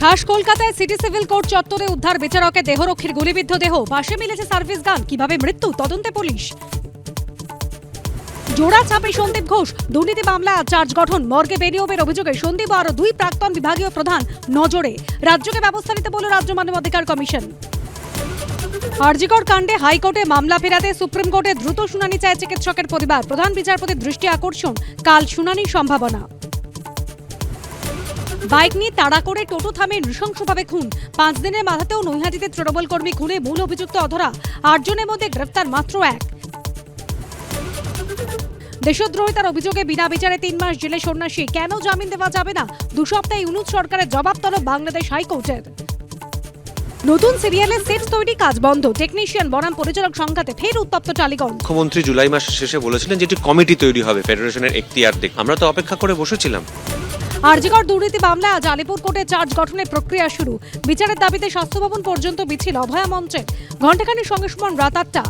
খাস কলকাতায় city civil court চত্বরে উদ্ধার বিচারকের দেহরক্ষীর গুলিবিদ্ধ দেহ, পাশে মিলেছে সার্ভিস গান। কিভাবে মৃত্যু, তদন্তে পুলিশ। জোড়া ছাপে সন্দীপ ঘোষ, দুর্নীতি মামলা চার্জ গঠন। মর্গে বেনিয়োগের অভিযোগে সন্দীপ ও আরো দুই প্রাক্তন বিভাগীয় প্রধান নজরে। রাজ্যকে ব্যবস্থা নিতে বলল রাজ্য মানবাধিকার কমিশন। আরজিকর কাণ্ডে হাইকোর্টে মামলা ফেরাতে সুপ্রিম কোর্টে দ্রুত শুনানি চায় চিকিৎসকের পরিবার। প্রধান বিচারপতির দৃষ্টি আকর্ষণ, কাল শুনানির সম্ভাবনা। বাইক নিয়ে তাড়া করে টোটো থামে নৃশংসভাবে খুন। 5 দিনের মাথাতেও নৈহাটিতে তৃণমূল কর্মী খুনে মূল অভিযুক্ত অধরা। 8 জনের মধ্যে গ্রেফতার মাত্র 1। দেশদ্রোহিতার অভিযোগে বিনা বিচারে 3 মাস জেলে সন্ন্যাসী, কেন জামিন দেওয়া যাবে না? 2 সপ্তাহে ইউনূস সরকারের জবাব তলব বাংলাদেশ হাইকোর্টের। নতুন সিরিয়ালে সেট তৈরি কাজ বন্ধ, টেকনিশিয়ান বনাম পরিচালক সংঘাতে ফের উত্তপ্ত টালিগঞ্জ। মুখ্যমন্ত্রী জুলাই মাসের শেষে বলেছিলেন যে একটি কমিটি তৈরি হবে ফেডারেশনের এখতিয়ার দিক। আমরা তো অপেক্ষা করে বসেছিলাম। আরজিকর দুর্নীতি মামলা আজ আলিপুর কোর্টে চার্জ গঠনের প্রক্রিয়া শুরু। বিচারের দাবিতে স্বাস্থ্য ভবন পর্যন্ত মিছিল অভয়া মঞ্চে। ঘণ্টাখানির সঙ্গে সমান রাত 8টা।